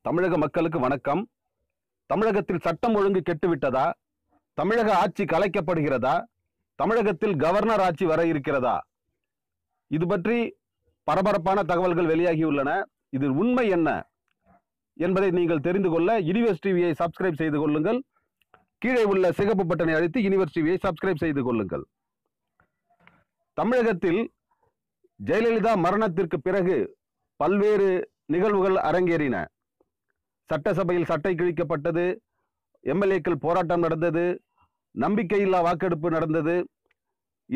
தமிழக மக்களுக்கு வணக்கம். தமிழகத்தில் சட்டம் ஒழுங்கு கெட்டுவிட்டதா? தமிழக ஆட்சி கலைக்கப்படுகிறதா? தமிழகத்தில் கவர்னர் ஆட்சி வர இருக்கிறதா? இது பற்றி பரபரப்பான தகவல்கள் வெளியாகியுள்ளன. இதில் உண்மை என்ன என்பதை நீங்கள் தெரிந்து கொள்ள யூனிவர்ஸ் டிவியை சப்ஸ்கிரைப் செய்து கொள்ளுங்கள். கீழே உள்ள சிகப்பு பட்டனை அழுத்தி யூனிவர்ஸ் டிவியை சப்ஸ்கிரைப் செய்து கொள்ளுங்கள். தமிழகத்தில் ஜெயலலிதா மரணத்திற்கு பிறகு பல்வேறு நிகழ்வுகள் அரங்கேறின. சட்டசபையில் சட்டை கிழிக்கப்பட்டது, எம்எல்ஏக்கள் போராட்டம் நடந்தது, நம்பிக்கையில்லா வாக்கெடுப்பு நடந்தது.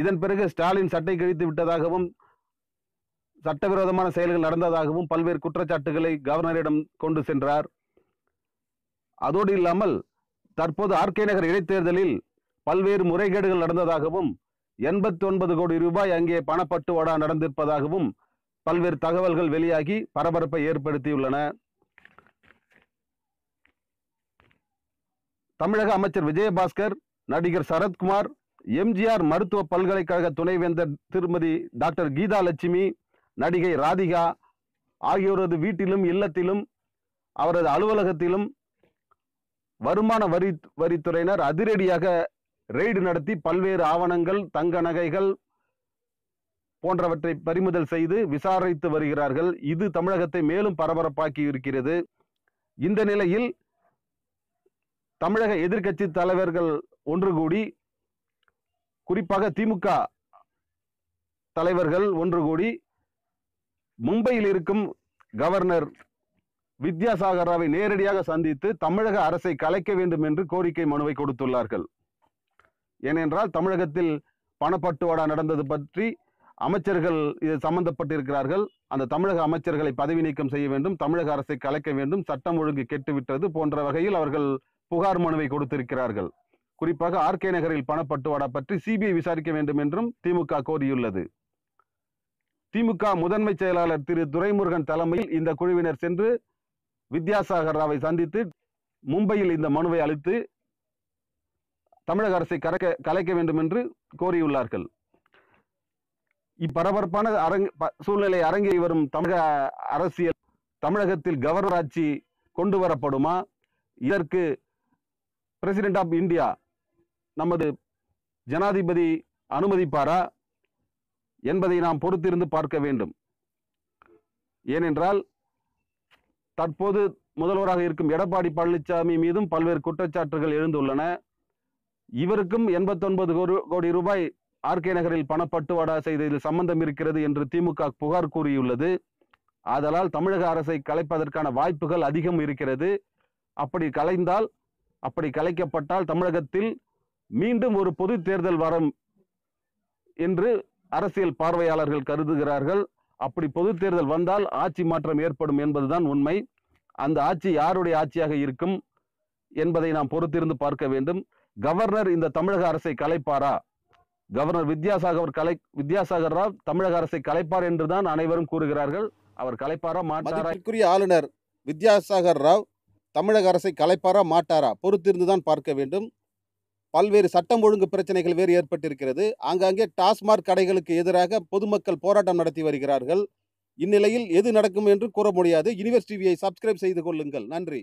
இதன் பிறகு ஸ்டாலின் சட்டை கிழித்து விட்டதாகவும் சட்டவிரோதமான செயல்கள் நடந்ததாகவும் பல்வேறு குற்றச்சாட்டுகளை கவர்னரிடம் கொண்டு சென்றார். அதோடு இல்லாமல் தற்போது ஆர்கே நகர் இடைத்தேர்தலில் பல்வேறு முறைகேடுகள் நடந்ததாகவும் 89 கோடி ரூபாய் அங்கே பணப்பட்டுவாடா நடந்திருப்பதாகவும் பல்வேறு தகவல்கள் வெளியாகி பரபரப்பை ஏற்படுத்தியுள்ளன. தமிழக அமைச்சர் விஜயபாஸ்கர், நடிகர் சரத்குமார், எம்ஜிஆர் மருத்துவ பல்கலைக்கழக துணைவேந்தர் திருமதி டாக்டர் கீதா லட்சுமி, நடிகை ராதிகா ஆகியோரது வீட்டிலும் இல்லத்திலும் அவரது அலுவலகத்திலும் வருமான வரித்துறையினர் அதிரடியாக ரெய்டு நடத்தி பல்வேறு ஆவணங்கள், தங்க நகைகள் போன்றவற்றை பறிமுதல் செய்து விசாரித்து வருகிறார்கள். இது தமிழகத்தை மேலும் பரபரப்பாக்கி இருக்கிறது. இந்த நிலையில் தமிழக எதிர்க்கட்சி தலைவர்கள் ஒன்று கூடி, குறிப்பாக திமுக தலைவர்கள் ஒன்று கூடி மும்பையில் இருக்கும் கவர்னர் வித்யாசாகர் ராவை நேரடியாக சந்தித்து தமிழக அரசை கலைக்க வேண்டும் என்று கோரிக்கை மனுவை கொடுத்துள்ளார்கள். ஏனென்றால் தமிழகத்தில் பணப்பட்டுவாடா நடந்தது பற்றி அமைச்சர்கள் சம்பந்தப்பட்டிருக்கிறார்கள். அந்த தமிழக அமைச்சர்களை பதவி நீக்கம் செய்ய வேண்டும், தமிழக அரசை கலைக்க வேண்டும், சட்டம் ஒழுங்கு கெட்டுவிட்டது போன்ற வகையில் அவர்கள் புகார் மனுவை கொடுத்திருக்கிறார்கள். குறிப்பாக ஆர்கே நகரில் பணப்பட்டுவாடா பற்றி சிபிஐ விசாரிக்க வேண்டும் என்றும் திமுக கோரியுள்ளது. திமுக முதன்மை செயலாளர் திரு துரைமுருகன் தலைமையில் இந்த குழுவினர் சென்று வித்யாசாகர் ராவை சந்தித்து மும்பையில் இந்த மனுவை அளித்து தமிழக அரசை கலைக்க வேண்டும் என்று கோரியுள்ளார்கள். இப்பரபரப்பான சூழ்நிலை அரங்கேறி வரும் தமிழக அரசியல், தமிழகத்தில் கவர்னர் ஆட்சி கொண்டு வரப்படுமா? இதற்கு பிரசிடென்ட் ஆஃப் இந்தியா, நமது ஜனாதிபதி அனுமதிப்பாரா என்பதை நாம் பொறுத்திருந்து பார்க்க வேண்டும். ஏனென்றால் தற்போது முதல்வராக இருக்கும் எடப்பாடி பழனிசாமி மீதும் பல்வேறு குற்றச்சாட்டுகள் எழுந்துள்ளன. இவருக்கும் 89 கோடி ரூபாய் ஆர்கே நகரில் பணப்பட்டுவாடா செய்ததில் சம்பந்தம் இருக்கிறது என்று திமுக புகார் கூறியுள்ளது. ஆதலால் தமிழக அரசை கலைப்பதற்கான வாய்ப்புகள் அதிகம் இருக்கிறது. அப்படி கலைக்கப்பட்டால் தமிழகத்தில் மீண்டும் ஒரு பொது தேர்தல் வரும் என்று அரசியல் பார்வையாளர்கள் கருதுகிறார்கள். அப்படி பொது தேர்தல் வந்தால் ஆட்சி மாற்றம் ஏற்படும் என்பதுதான் உண்மை. அந்த ஆட்சி யாருடைய ஆட்சியாக இருக்கும் என்பதை நாம் பொறுத்திருந்து பார்க்க வேண்டும். கவர்னர் இந்த தமிழக அரசை கலைப்பாரா? கவர்னர் வித்யாசாகர் ராவ் தமிழக அரசை கலைப்பார் என்றுதான் அனைவரும் கூறுகிறார்கள். அவர் கலைப்பாரா மாட்டாரா? மதிப்பிற்குரிய ஆளுநர் வித்யாசாகர் ராவ் தமிழக அரசை கலைப்பாரா மாட்டாரா? பொறுத்திருந்துதான் பார்க்க வேண்டும். பல்வேறு சட்டம் ஒழுங்கு பிரச்சனைகள் வேறு ஏற்பட்டிருக்கிறது. ஆங்காங்கே டாஸ்மாக் கடைகளுக்கு எதிராக பொதுமக்கள் போராட்டம் நடத்தி வருகிறார்கள். இந்நிலையில் எது நடக்கும் என்று கூற முடியாது. யூனிவர்ஸ் டிவியை சப்ஸ்கிரைப் செய்து கொள்ளுங்கள். நன்றி.